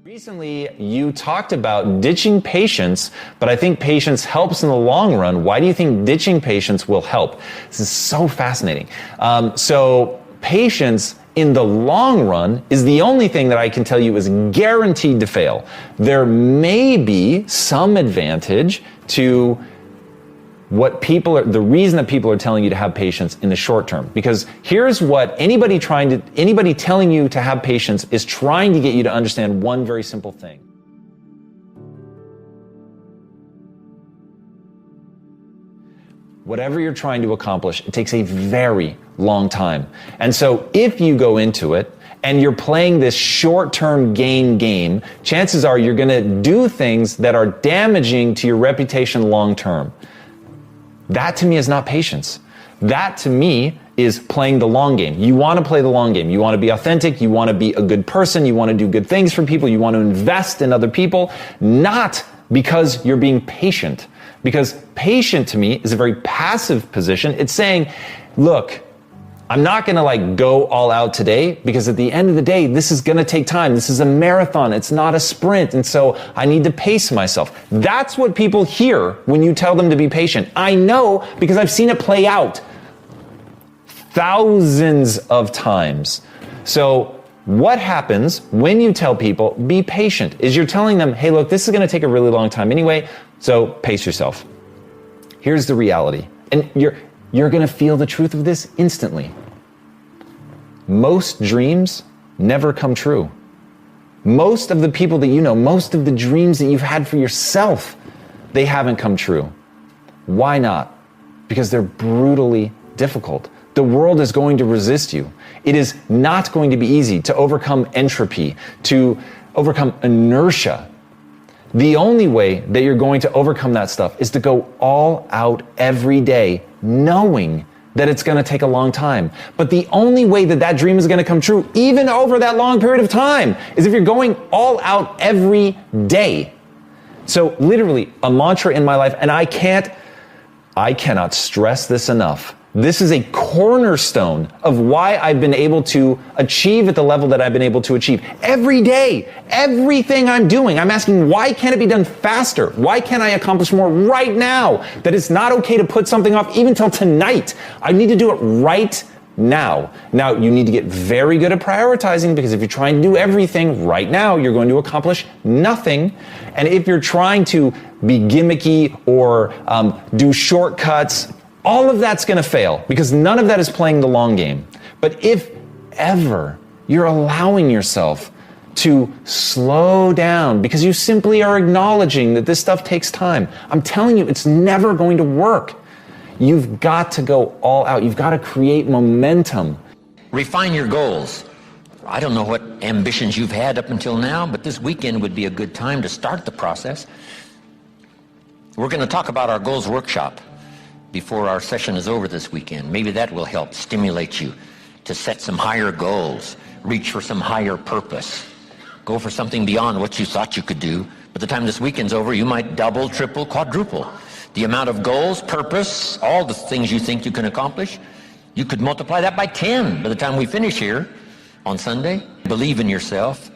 Recently, you talked about ditching patience, but I think patience helps in the long run. Why do you think ditching patience will help? This is so fascinating. So patience in the long run is the only thing that I can tell you is guaranteed to fail. There may be some advantage to the reason that people are telling you to have patience in the short term. Because here's what anybody telling you to have patience is trying to get you to understand one very simple thing. Whatever you're trying to accomplish, it takes a very long time. And so if you go into it and you're playing this short-term gain game, chances are you're gonna do things that are damaging to your reputation long-term. That to me is not patience. That to me is playing the long game. You want to play the long game. You want to be authentic. You want to be a good person. You want to do good things for people. You want to invest in other people, not because you're being patient. Because patient to me is a very passive position. It's saying, look, I'm not going to go all out today because at the end of the day, this is going to take time. This is a marathon. It's not a sprint. And so I need to pace myself. That's what people hear when you tell them to be patient. I know because I've seen it play out thousands of times. So what happens when you tell people be patient is you're telling them, hey, look, this is going to take a really long time anyway. So pace yourself. Here's the reality. And you're going to feel the truth of this instantly. Most dreams never come true. Most of the people that you know, most of the dreams that you've had for yourself, they haven't come true. Why not? Because they're brutally difficult. The world is going to resist you. It is not going to be easy to overcome entropy, to overcome inertia. The only way that you're going to overcome that stuff is to go all out every day, knowing that it's going to take a long time. But the only way that that dream is going to come true, even over that long period of time, is if you're going all out every day. So literally a mantra in my life, and I cannot stress this enough. This is a cornerstone of why I've been able to achieve at the level that I've been able to achieve. Every day, everything I'm doing, I'm asking, why can't it be done faster? Why can't I accomplish more right now? That it's not okay to put something off even till tonight. I need to do it right now. Now, you need to get very good at prioritizing, because if you're trying to do everything right now, you're going to accomplish nothing. And if you're trying to be gimmicky or do shortcuts, all of that's going to fail, because none of that is playing the long game. But if ever you're allowing yourself to slow down because you simply are acknowledging that this stuff takes time, I'm telling you, it's never going to work. You've got to go all out. You've got to create momentum. Refine your goals. I don't know what ambitions you've had up until now, but this weekend would be a good time to start the process. We're going to talk about our goals workshop before our session is over this weekend. Maybe that will help stimulate you to set some higher goals, reach for some higher purpose, go for something beyond what you thought you could do. By the time this weekend's over, you might double, triple, quadruple the amount of goals, purpose, all the things you think you can accomplish. You could multiply that by 10 by the time we finish here on Sunday. Believe in yourself.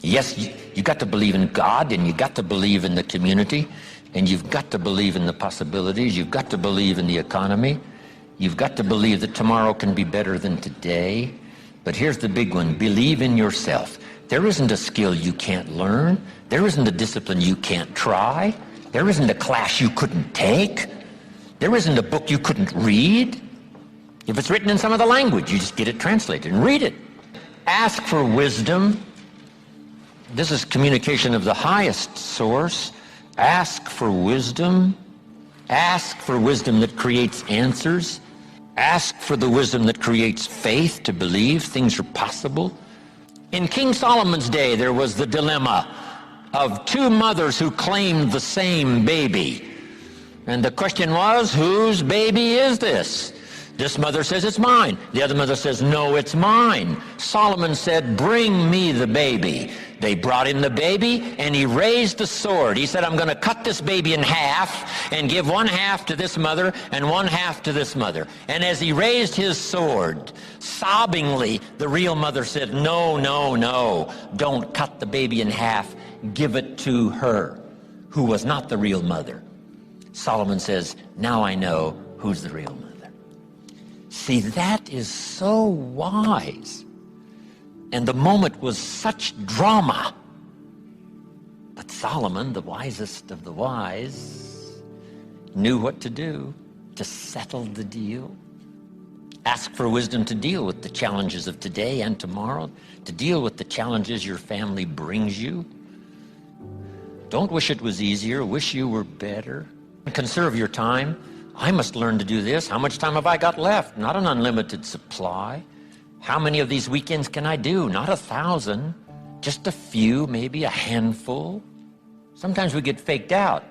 Yes, you got to believe in God, and you got to believe in the community, and you've got to believe in the possibilities. You've got to believe in the economy. You've got to believe that tomorrow can be better than today. But here's the big one. Believe in yourself. There isn't a skill you can't learn. There isn't a discipline you can't try. There isn't a class you couldn't take. There isn't a book you couldn't read. If it's written in some other language, you just get it translated and read it. Ask for wisdom. This is communication of the highest source. Ask for wisdom. Ask for wisdom that creates answers. Ask for the wisdom that creates faith to believe things are possible. In King Solomon's day, there was the dilemma of two mothers who claimed the same baby. And the question was, whose baby is this? This mother says, it's mine. The other mother says, no, it's mine. Solomon said, bring me the baby. They brought him the baby, and he raised the sword. He said, I'm going to cut this baby in half and give one half to this mother and one half to this mother. And as he raised his sword, sobbingly, the real mother said, no, no, no, don't cut the baby in half. Give it to her, who was not the real mother. Solomon says, now I know who's the real mother. See, that is so wise. And the moment was such drama. But Solomon, the wisest of the wise, knew what to do to settle the deal. Ask for wisdom to deal with the challenges of today and tomorrow, to deal with the challenges your family brings you. Don't wish it was easier, wish you were better. Conserve your time. I must learn to do this. How much time have I got left? Not an unlimited supply. How many of these weekends can I do? Not 1,000, just a few, maybe a handful. Sometimes we get faked out.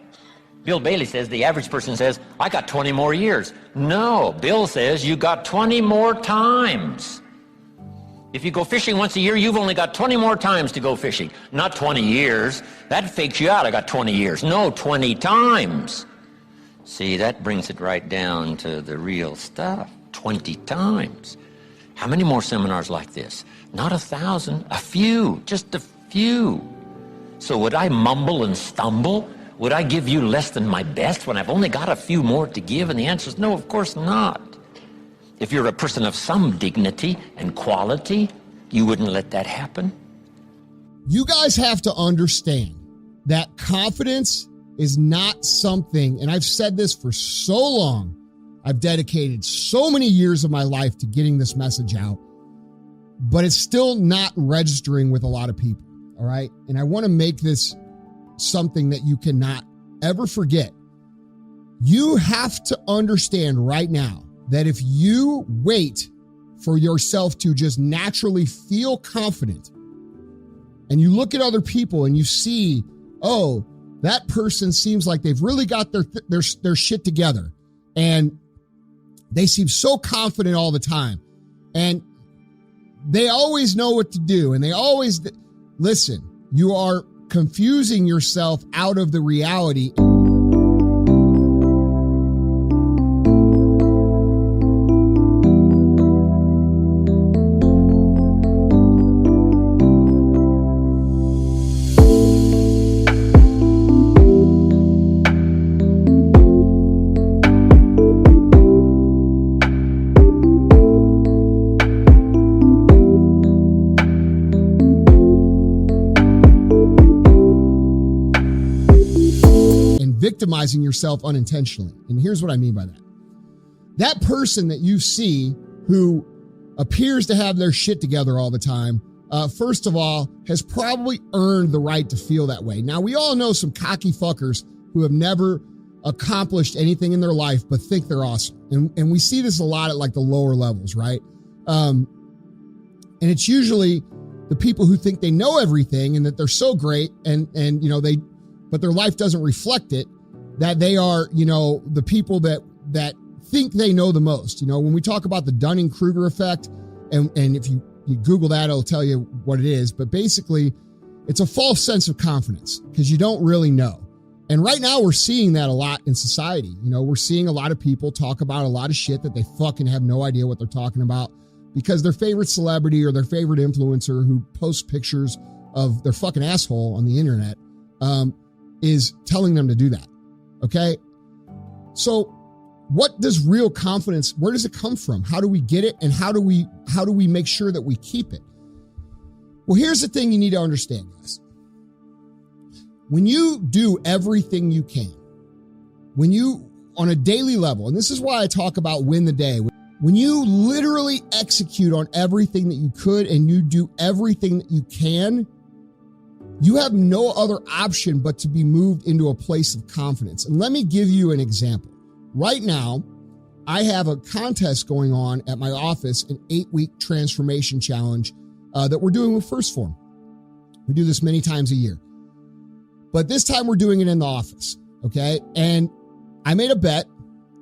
Bill Bailey says, the average person says, I got 20 more years. No, Bill says you got 20 more times. If you go fishing once a year, you've only got 20 more times to go fishing. Not 20 years. That fakes you out. I got 20 years. No, 20 times. See, that brings it right down to the real stuff. 20 times. How many more seminars like this? Not 1,000, a few, just a few. So would I mumble and stumble? Would I give you less than my best when I've only got a few more to give? And the answer is no, of course not. If you're a person of some dignity and quality, you wouldn't let that happen. You guys have to understand that confidence is not something, and I've said this for so long, I've dedicated so many years of my life to getting this message out, but it's still not registering with a lot of people, all right? And I want to make this something that you cannot ever forget. You have to understand right now that if you wait for yourself to just naturally feel confident, and you look at other people and you see, oh, that person seems like they've really got their shit together, and they seem so confident all the time, and they always know what to do, and they always listen. You are confusing yourself out of the reality. Victimizing yourself unintentionally. And here's what I mean by that. That person that you see who appears to have their shit together all the time, first of all, has probably earned the right to feel that way. Now, we all know some cocky fuckers who have never accomplished anything in their life but think they're awesome. And we see this a lot at like the lower levels, right? And it's usually the people who think they know everything and that they're so great and you know, but their life doesn't reflect it, that they are, you know, the people that think they know the most. You know, when we talk about the Dunning-Kruger effect, and if you Google that, it'll tell you what it is. But basically, it's a false sense of confidence because you don't really know. And right now we're seeing that a lot in society. You know, we're seeing a lot of people talk about a lot of shit that they fucking have no idea what they're talking about because their favorite celebrity or their favorite influencer who posts pictures of their fucking asshole on the internet is telling them to do that. Okay. So what does real confidence, where does it come from? How do we get it? And how do we make sure that we keep it? Well, here's the thing you need to understand, guys. When you do everything you can, when you, on a daily level, and this is why I talk about win the day, when you literally execute on everything that you could and you do everything that you can, you have no other option but to be moved into a place of confidence. And let me give you an example. Right now, I have a contest going on at my office, an 8-week transformation challenge that we're doing with First Form. We do this many times a year. But this time we're doing it in the office, okay? And I made a bet,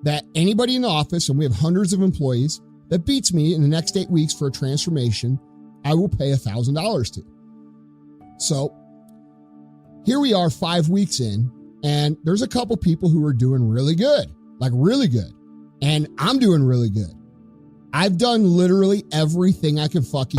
that anybody in the office, and we have hundreds of employees, that beats me in the next 8 weeks for a transformation, I will pay $1,000 to. So here we are 5 weeks in, and there's a couple people who are doing really good, like really good. And I'm doing really good. I've done literally everything I can fucking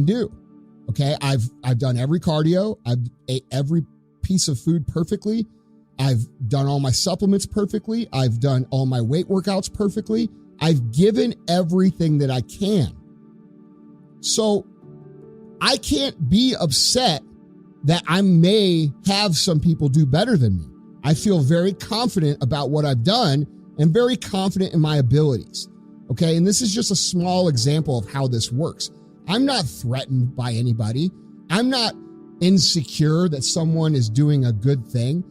do. Okay, I've done every cardio. I've ate every piece of food perfectly. I've done all my supplements perfectly. I've done all my weight workouts perfectly. I've given everything that I can. So I can't be upset that I may have some people do better than me. I feel very confident about what I've done and very confident in my abilities. Okay, and this is just a small example of how this works. I'm not threatened by anybody. I'm not insecure that someone is doing a good thing.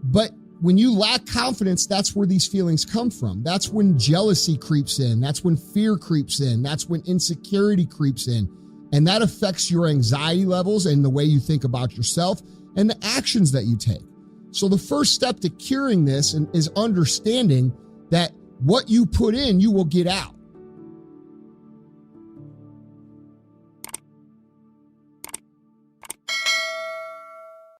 But when you lack confidence, that's where these feelings come from. That's when jealousy creeps in. That's when fear creeps in. That's when insecurity creeps in. And that affects your anxiety levels and the way you think about yourself and the actions that you take. So the first step to curing this is understanding that what you put in, you will get out.